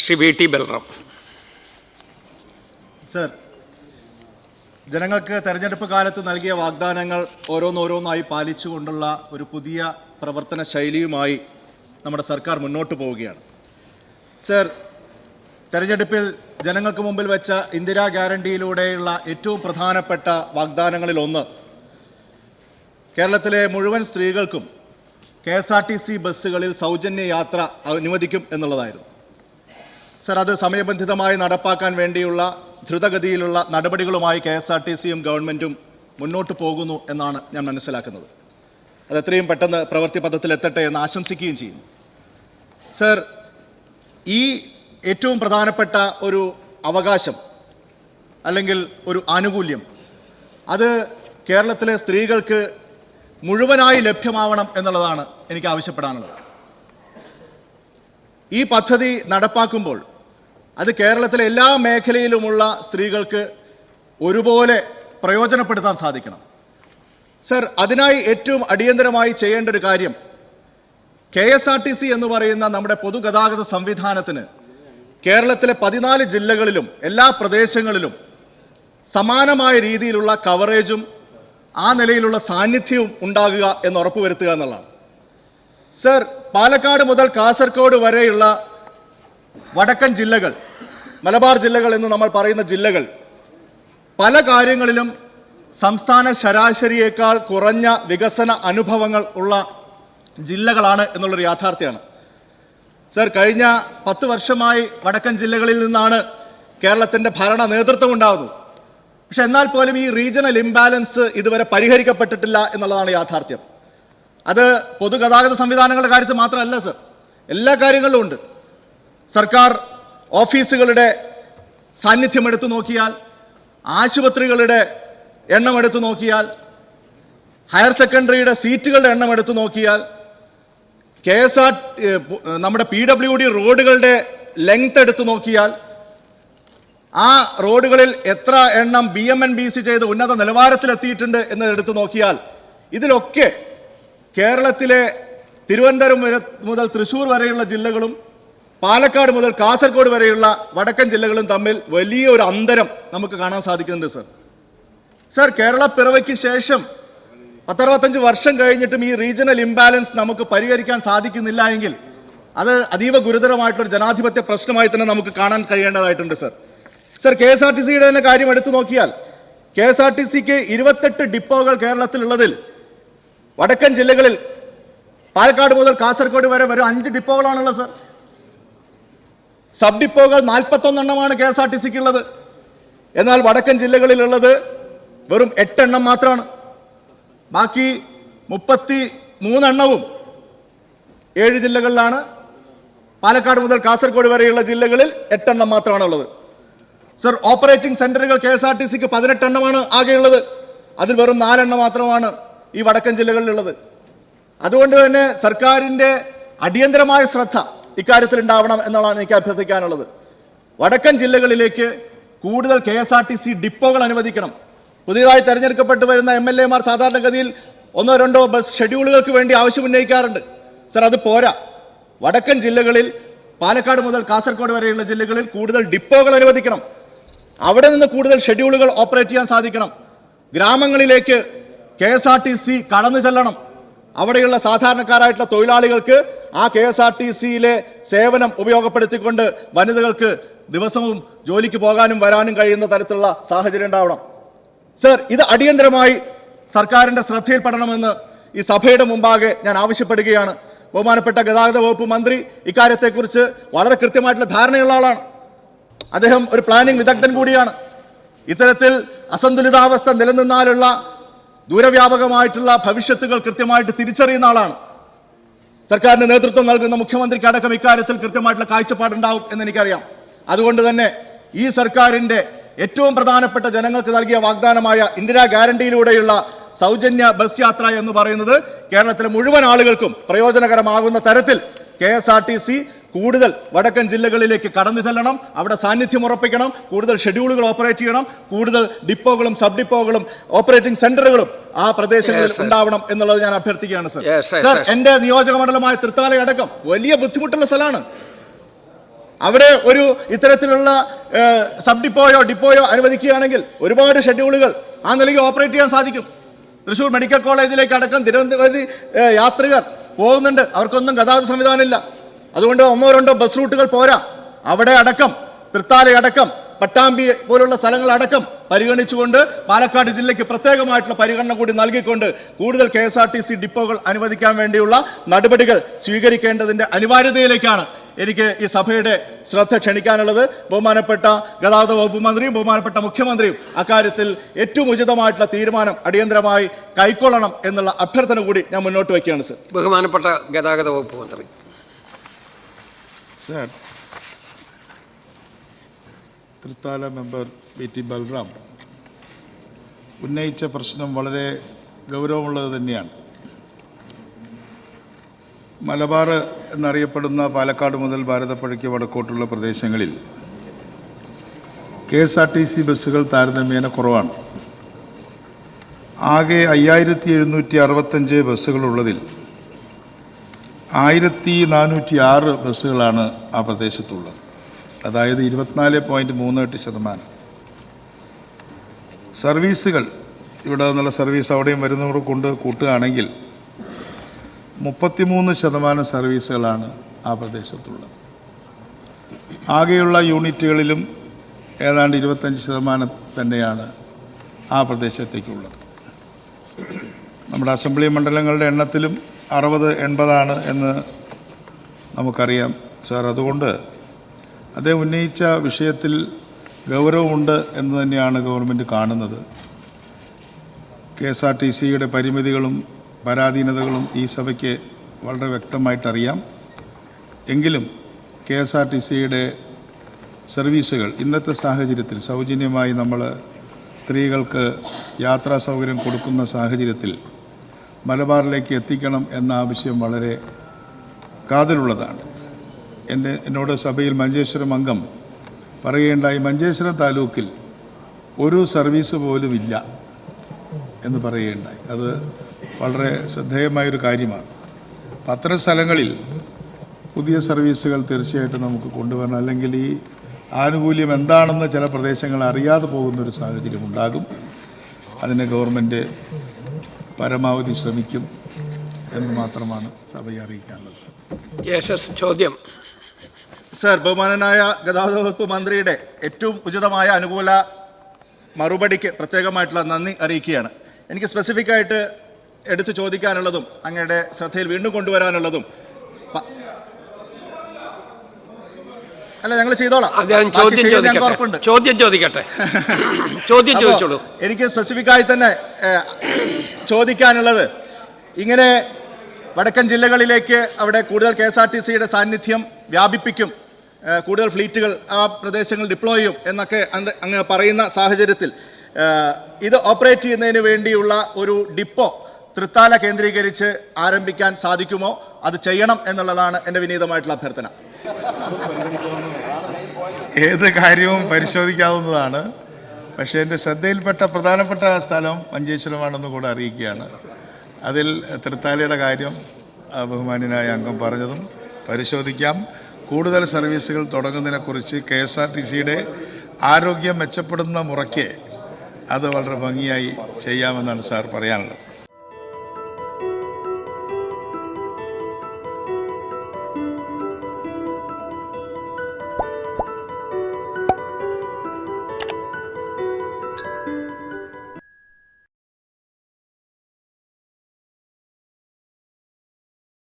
Shri V T Balram. Sir, ജനങ്ങൾക്ക് തെരഞ്ഞെടുപ്പ് കാലത്ത് നൽകിയ വാഗ്ദാനങ്ങൾ ഓരോന്നോരോന്നായി പാലിച്ചുകൊണ്ടുള്ള ഒരു പുതിയ പ്രവർത്തന ശൈലിയുമായി നമ്മുടെ സർക്കാർ മുന്നോട്ട് പോവുകയാണ്. സർ, തെരഞ്ഞെടുപ്പിൽ ജനങ്ങൾക്ക് മുമ്പിൽ വെച്ച ഇന്ദിരാ ഗ്യാരണ്ടിയിലൂടെയുള്ള ഏറ്റവും പ്രധാനപ്പെട്ട വാഗ്ദാനങ്ങളിലൊന്ന് കേരളത്തിലെ മുഴുവൻ സ്ത്രീകൾക്കും KSRTC ബസ്സുകളിൽ സൗജന്യ യാത്ര അനുവദിക്കും എന്നുള്ളതായിരുന്നു. സർ, അത് സമയബന്ധിതമായി നടപ്പാക്കാൻ വേണ്ടിയുള്ള ദ്രുതഗതിയിലുള്ള നടപടികളുമായി KSRTCയും ഗവൺമെൻറ്റും മുന്നോട്ട് പോകുന്നു എന്നാണ് ഞാൻ മനസ്സിലാക്കുന്നത്. അത് എത്രയും പെട്ടെന്ന് പ്രവൃത്തി പഥത്തിലെത്തട്ടെ എന്ന് ആശംസിക്കുകയും ചെയ്യുന്നു. സർ, ഈ ഏറ്റവും പ്രധാനപ്പെട്ട ഒരു അവകാശം അല്ലെങ്കിൽ ഒരു ആനുകൂല്യം അത് കേരളത്തിലെ സ്ത്രീകൾക്ക് മുഴുവനായി ലഭ്യമാവണം എന്നുള്ളതാണ് എനിക്ക് ആവശ്യപ്പെടാനുള്ളത്. ഈ പദ്ധതി നടപ്പാക്കുമ്പോൾ അത് കേരളത്തിലെ എല്ലാ മേഖലയിലുമുള്ള സ്ത്രീകൾക്ക് ഒരുപോലെ പ്രയോജനപ്പെടുത്താൻ സാധിക്കണം. സർ, അതിനായി ഏറ്റവും അടിയന്തരമായി ചെയ്യേണ്ട ഒരു കാര്യം KSRTC എന്ന് പറയുന്ന നമ്മുടെ പൊതുഗതാഗത സംവിധാനത്തിന് കേരളത്തിലെ 14 ജില്ലകളിലും എല്ലാ പ്രദേശങ്ങളിലും സമാനമായ രീതിയിലുള്ള കവറേജും ആ നിലയിലുള്ള സാന്നിധ്യവും ഉണ്ടാകുക എന്ന് ഉറപ്പുവരുത്തുക എന്നുള്ളതാണ്. സർ, പാലക്കാട് മുതൽ കാസർഗോഡ് വരെയുള്ള വടക്കൻ ജില്ലകൾ, മലബാർ ജില്ലകൾ എന്ന് നമ്മൾ പറയുന്ന ജില്ലകൾ പല കാര്യങ്ങളിലും സംസ്ഥാന ശരാശരിയേക്കാൾ കുറഞ്ഞ വികസന അനുഭവങ്ങൾ ഉള്ള ജില്ലകളാണ് എന്നുള്ളൊരു യാഥാർത്ഥ്യമാണ്. സർ, കഴിഞ്ഞ 10 വർഷമായി വടക്കൻ ജില്ലകളിൽ നിന്നാണ് കേരളത്തിൻ്റെ ഭരണ നേതൃത്വം ഉണ്ടാകുന്നത്. പക്ഷെ എന്നാൽ പോലും ഈ റീജിയണൽ ഇംബാലൻസ് ഇതുവരെ പരിഹരിക്കപ്പെട്ടിട്ടില്ല എന്നുള്ളതാണ് യാഥാർത്ഥ്യം. അത് പൊതുഗതാഗത സംവിധാനങ്ങളുടെ കാര്യത്തിൽ മാത്രമല്ല സർ, എല്ലാ കാര്യങ്ങളിലും ഉണ്ട്. സർക്കാർ ഓഫീസുകളുടെ സാന്നിധ്യം എടുത്തു നോക്കിയാൽ, ആശുപത്രികളുടെ എണ്ണം എടുത്തു നോക്കിയാൽ, ഹയർ സെക്കൻഡറിയുടെ സീറ്റുകളുടെ എണ്ണം എടുത്തു നോക്കിയാൽ, നമ്മുടെ PWD റോഡുകളുടെ ലെങ്ത് എടുത്തു നോക്കിയാൽ, ആ റോഡുകളിൽ എത്ര എണ്ണം BMNBC ചെയ്ത് ഉന്നത നിലവാരത്തിലെത്തിയിട്ടുണ്ട് എന്ന് എടുത്തു നോക്കിയാൽ ഇതിലൊക്കെ കേരളത്തിലെ തിരുവനന്തപുരം മുതൽ തൃശ്ശൂർ വരെയുള്ള ജില്ലകളും പാലക്കാട് മുതൽ കാസർഗോഡ് വരെയുള്ള വടക്കൻ ജില്ലകളും തമ്മിൽ വലിയൊരു അന്തരം നമുക്ക് കാണാൻ സാധിക്കുന്നുണ്ട്. സർ, കേരള പിറവിക്ക് ശേഷം 10-65 വർഷം കഴിഞ്ഞിട്ടും ഈ റീജിയണൽ ഇംബാലൻസ് നമുക്ക് പരിഹരിക്കാൻ സാധിക്കുന്നില്ല എങ്കിൽ അത് അതീവ ഗുരുതരമായിട്ടുള്ള ജനാധിപത്യ പ്രശ്നമായി തന്നെ നമുക്ക് കാണാൻ കഴിയേണ്ടതായിട്ടുണ്ട്. സർ, KSRTCയുടെ തന്നെ കാര്യം എടുത്തു നോക്കിയാൽ KSRTCക്ക് 28 ഡിപ്പോകൾ കേരളത്തിലുള്ളതിൽ വടക്കൻ ജില്ലകളിൽ പാലക്കാട് മുതൽ കാസർഗോഡ് വരെ വരും 5 ഡിപ്പോകളാണുള്ളത്. സർ, സബ് ഡിപ്പോകൾ 41 എണ്ണമാണ് KSRTCക്ക് ഉള്ളത്. എന്നാൽ വടക്കൻ ജില്ലകളിലുള്ളത് വെറും 8 എണ്ണം മാത്രമാണ്. ബാക്കി 33 എണ്ണവും 7 ജില്ലകളിലാണ്. പാലക്കാട് മുതൽ കാസർഗോഡ് വരെയുള്ള ജില്ലകളിൽ 8 എണ്ണം മാത്രമാണ് ഉള്ളത്. സർ, ഓപ്പറേറ്റിംഗ് സെന്ററുകൾ KSRTCക്ക് 18 എണ്ണമാണ് ആകെയുള്ളത്. അതിൽ വെറും 4 എണ്ണം മാത്രമാണ് ഈ വടക്കൻ ജില്ലകളിലുള്ളത്. അതുകൊണ്ട് തന്നെ സർക്കാരിൻ്റെ അടിയന്തരമായ ശ്രദ്ധ ഇക്കാര്യത്തിൽ ഉണ്ടാവണം എന്നുള്ളതാണ് എനിക്ക് അഭ്യർത്ഥിക്കാനുള്ളത്. വടക്കൻ ജില്ലകളിലേക്ക് കൂടുതൽ KSRTC ഡിപ്പോകൾ അനുവദിക്കണം. പുതിയതായി തെരഞ്ഞെടുക്കപ്പെട്ടു വരുന്ന MLA മാർ സാധാരണഗതിയിൽ 1-2 ബസ് ഷെഡ്യൂളുകൾക്ക് വേണ്ടി ആവശ്യമുന്നയിക്കാറുണ്ട്. സർ, അത് പോരാ. വടക്കൻ ജില്ലകളിൽ പാലക്കാട് മുതൽ കാസർഗോഡ് വരെയുള്ള ജില്ലകളിൽ കൂടുതൽ ഡിപ്പോകൾ അനുവദിക്കണം. അവിടെ നിന്ന് കൂടുതൽ ഷെഡ്യൂളുകൾ ഓപ്പറേറ്റ് ചെയ്യാൻ സാധിക്കണം. ഗ്രാമങ്ങളിലേക്ക് KSRTC കടന്നു ചെല്ലണം. അവിടെയുള്ള സാധാരണക്കാരായിട്ടുള്ള തൊഴിലാളികൾക്ക് ആ KSRTCയിലെ സേവനം ഉപയോഗപ്പെടുത്തിക്കൊണ്ട് വനിതകൾക്ക് ദിവസവും ജോലിക്ക് പോകാനും വരാനും കഴിയുന്ന തരത്തിലുള്ള സാഹചര്യം ഉണ്ടാവണം. സർ, ഇത് അടിയന്തരമായി സർക്കാരിൻ്റെ ശ്രദ്ധയിൽപ്പെടണമെന്ന് ഈ സഭയുടെ മുമ്പാകെ ഞാൻ ആവശ്യപ്പെടുകയാണ്. ബഹുമാനപ്പെട്ട ഗതാഗത വകുപ്പ് മന്ത്രി ഇക്കാര്യത്തെക്കുറിച്ച് വളരെ കൃത്യമായിട്ടുള്ള ധാരണയുള്ള ആളാണ്. അദ്ദേഹം ഒരു പ്ലാനിംഗ് വിദഗ്ധൻ കൂടിയാണ്. ഇത്തരത്തിൽ അസന്തുലിതാവസ്ഥ നിലനിന്നാലുള്ള ദൂരവ്യാപകമായിട്ടുള്ള ഭവിഷ്യത്തുകൾ കൃത്യമായിട്ട് തിരിച്ചറിയുന്ന ആളാണ്. സർക്കാരിന് നേതൃത്വം നൽകുന്ന മുഖ്യമന്ത്രിക്ക് അടക്കം ഇക്കാര്യത്തിൽ കൃത്യമായിട്ടുള്ള കാഴ്ചപ്പാടുണ്ടാവും എന്ന് എനിക്കറിയാം. അതുകൊണ്ട് തന്നെ ഈ സർക്കാരിൻ്റെ ഏറ്റവും പ്രധാനപ്പെട്ട ജനങ്ങൾക്ക് നൽകിയ വാഗ്ദാനമായ ഇന്ദിരാ ഗ്യാരണ്ടിയിലൂടെയുള്ള സൗജന്യ ബസ് യാത്ര എന്ന് പറയുന്നത് കേരളത്തിലെ മുഴുവൻ ആളുകൾക്കും പ്രയോജനകരമാകുന്ന തരത്തിൽ KSRTC കൂടുതൽ വടക്കൻ ജില്ലകളിലേക്ക് കടന്നു ചെല്ലണം. അവിടെ സാന്നിധ്യം ഉറപ്പിക്കണം. കൂടുതൽ ഷെഡ്യൂളുകൾ ഓപ്പറേറ്റ് ചെയ്യണം. കൂടുതൽ ഡിപ്പോകളും സബ് ഡിപ്പോകളും ഓപ്പറേറ്റിംഗ് സെന്ററുകളും ആ പ്രദേശങ്ങളിൽ ഉണ്ടാവണം എന്നുള്ളത് ഞാൻ അഭ്യർത്ഥിക്കുകയാണ്. സർ, എന്റെ നിയോജക മണ്ഡലമായ തൃത്താല അടക്കം വലിയ ബുദ്ധിമുട്ടുള്ള സ്ഥലമാണ്. അവിടെ ഒരു ഇത്തരത്തിലുള്ള സബ് ഡിപ്പോയോ അനുവദിക്കുകയാണെങ്കിൽ ഒരുപാട് ഷെഡ്യൂളുകൾ ആ നിലയ്ക്ക് ഓപ്പറേറ്റ് ചെയ്യാൻ സാധിക്കും. തൃശ്ശൂർ മെഡിക്കൽ കോളേജിലേക്ക് അടക്കം നിരവധി യാത്രികർ പോകുന്നുണ്ട്. അവർക്കൊന്നും ഗതാഗത സംവിധാനമില്ല. അതുകൊണ്ട് 1-2 ബസ് റൂട്ടുകൾ പോരാ. അവിടെ അടക്കം തൃത്താലയടക്കം പട്ടാമ്പി പോലുള്ള സ്ഥലങ്ങളടക്കം പരിഗണിച്ചുകൊണ്ട് പാലക്കാട് ജില്ലയ്ക്ക് പ്രത്യേകമായിട്ടുള്ള പരിഗണന കൂടി നൽകിക്കൊണ്ട് കൂടുതൽ KSRTC ഡിപ്പോകൾ അനുവദിക്കാൻ വേണ്ടിയുള്ള നടപടികൾ സ്വീകരിക്കേണ്ടതിന്റെ അനിവാര്യതയിലേക്കാണ് എനിക്ക് ഈ സഭയുടെ ശ്രദ്ധ ക്ഷണിക്കാനുള്ളത്. ബഹുമാനപ്പെട്ട ഗതാഗത വകുപ്പ് മന്ത്രിയും ബഹുമാനപ്പെട്ട മുഖ്യമന്ത്രിയും അക്കാര്യത്തിൽ ഏറ്റവും ഉചിതമായിട്ടുള്ള തീരുമാനം അടിയന്തരമായി കൈക്കൊള്ളണം എന്നുള്ള അഭ്യർത്ഥന കൂടി ഞാൻ മുന്നോട്ട് വയ്ക്കുകയാണ്. സർ, ബഹുമാനപ്പെട്ട ഗതാഗത വകുപ്പ് മന്ത്രി. Sir, Thrithala member VT Balram ഉന്നയിച്ച പ്രശ്നം വളരെ ഗൗരവമുള്ളത് തന്നെയാണ്. മലബാർ എന്നറിയപ്പെടുന്ന പാലക്കാട് മുതൽ ഭാരതപ്പുഴയ്ക്ക് വടക്കോട്ടുള്ള പ്രദേശങ്ങളിൽ KSRTC ബസ്സുകൾ താരതമ്യേന കുറവാണ്. ആകെ 5765 ബസ്സുകളുള്ളതിൽ 1406 ബസ്സുകളാണ് ആ പ്രദേശത്തുള്ളത്. അതായത് 24.38%. സർവീസുകൾ ഇവിടെ നിന്നുള്ള സർവീസ് അവിടെയും വരുന്നവർ കൊണ്ട് കൂട്ടുകയാണെങ്കിൽ 33% സർവീസുകളാണ് ആ പ്രദേശത്തുള്ളത്. ആകെയുള്ള യൂണിറ്റുകളിലും ഏതാണ്ട് 25% തന്നെയാണ് ആ പ്രദേശത്തേക്കുള്ളത്. നമ്മുടെ അസംബ്ലി മണ്ഡലങ്ങളുടെ എണ്ണത്തിലും 60-80 എന്ന് നമുക്കറിയാം. സാർ, അതുകൊണ്ട് അദ്ദേഹം ഉന്നയിച്ച വിഷയത്തിൽ ഗൗരവമുണ്ട് എന്ന് തന്നെയാണ് ഗവൺമെൻറ് കാണുന്നത്. KSRTCയുടെ പരിമിതികളും പരാധീനതകളും ഈ സഭയ്ക്ക് വളരെ വ്യക്തമായിട്ടറിയാം. എങ്കിലും KSRTCയുടെ സർവീസുകൾ ഇന്നത്തെ സാഹചര്യത്തിൽ സൗജന്യമായി നമ്മൾ സ്ത്രീകൾക്ക് യാത്രാ സൗകര്യം കൊടുക്കുന്ന സാഹചര്യത്തിൽ മലബാറിലേക്ക് എത്തിക്കണം എന്ന ആവശ്യം വളരെ കാതലുള്ളതാണ്. എന്നോട് സഭയിൽ മഞ്ചേശ്വരം അംഗം പറയുകയുണ്ടായി, മഞ്ചേശ്വരം താലൂക്കിൽ ഒരു സർവീസ് പോലും ഇല്ല എന്ന് പറയുകയുണ്ടായി. അത് വളരെ ശ്രദ്ധേയമായൊരു കാര്യമാണ്. അത്തരം സ്ഥലങ്ങളിൽ പുതിയ സർവീസുകൾ തീർച്ചയായിട്ടും നമുക്ക് കൊണ്ടുവരണം. അല്ലെങ്കിൽ ഈ ആനുകൂല്യം എന്താണെന്ന് ചില പ്രദേശങ്ങൾ അറിയാതെ പോകുന്നൊരു സാഹചര്യം ഉണ്ടാകും. അതിന് ഗവൺമെൻറ് പരമാവധി ശ്രമിക്കും എന്ന് മാത്രമാണ് സഭയെ അറിയിക്കാനുള്ളത്. ചോദ്യം. സർ, ബഹുമാനനായ ഗതാഗത വകുപ്പ് മന്ത്രിയുടെ ഏറ്റവും ഉചിതമായ അനുകൂല മറുപടിക്ക് പ്രത്യേകമായിട്ടുള്ള നന്ദി അറിയിക്കുകയാണ്. എനിക്ക് സ്പെസിഫിക് ആയിട്ട് എടുത്തു ചോദിക്കാനുള്ളതും അങ്ങയുടെ ശ്രദ്ധയിൽ വീണ്ടും കൊണ്ടുവരാനുള്ളതും അല്ല, ഞങ്ങൾ ചെയ്തോളാം. ചോദ്യം ചോദിക്കട്ടെ. ചോദ്യം ചോദിച്ചോളൂ. എനിക്ക് സ്പെസിഫിക് ആയി തന്നെ ചോദിക്കാനുള്ളത്, ഇങ്ങനെ വടക്കൻ ജില്ലകളിലേക്ക് അവിടെ കൂടുതൽ KSRTCയുടെ സാന്നിധ്യം വ്യാപിപ്പിക്കും, കൂടുതൽ ഫ്ലീറ്റുകൾ ആ പ്രദേശങ്ങളിൽ ഡിപ്ലോയ് ചെയ്യും എന്നൊക്കെ അങ്ങ് പറയുന്ന സാഹചര്യത്തിൽ ഇത് ഓപ്പറേറ്റ് ചെയ്യുന്നതിന് വേണ്ടിയുള്ള ഒരു ഡിപ്പോ തൃത്താല കേന്ദ്രീകരിച്ച് ആരംഭിക്കാൻ സാധിക്കുമോ? അത് ചെയ്യണം എന്നുള്ളതാണ് എൻ്റെ വിനീതമായിട്ടുള്ള അഭ്യർത്ഥന. ഏത് കാര്യവും പരിശോധിക്കാവുന്നതാണ്. പക്ഷേ എൻ്റെ ശ്രദ്ധയിൽപ്പെട്ട പ്രധാനപ്പെട്ട സ്ഥലം മഞ്ചേശ്വരമാണെന്ന് കൂടെ അറിയിക്കുകയാണ്. അതിൽ തൃത്താലയുടെ കാര്യം ബഹുമാന്യനായ അംഗം പറഞ്ഞതും പരിശോധിക്കാം. കൂടുതൽ സർവീസുകൾ തുടങ്ങുന്നതിനെക്കുറിച്ച് KSRTCയുടെ ആരോഗ്യം മെച്ചപ്പെടുന്ന മുറയ്ക്ക് അത് വളരെ ഭംഗിയായി ചെയ്യാമെന്നാണ് സാർ പറയാനുള്ളത്.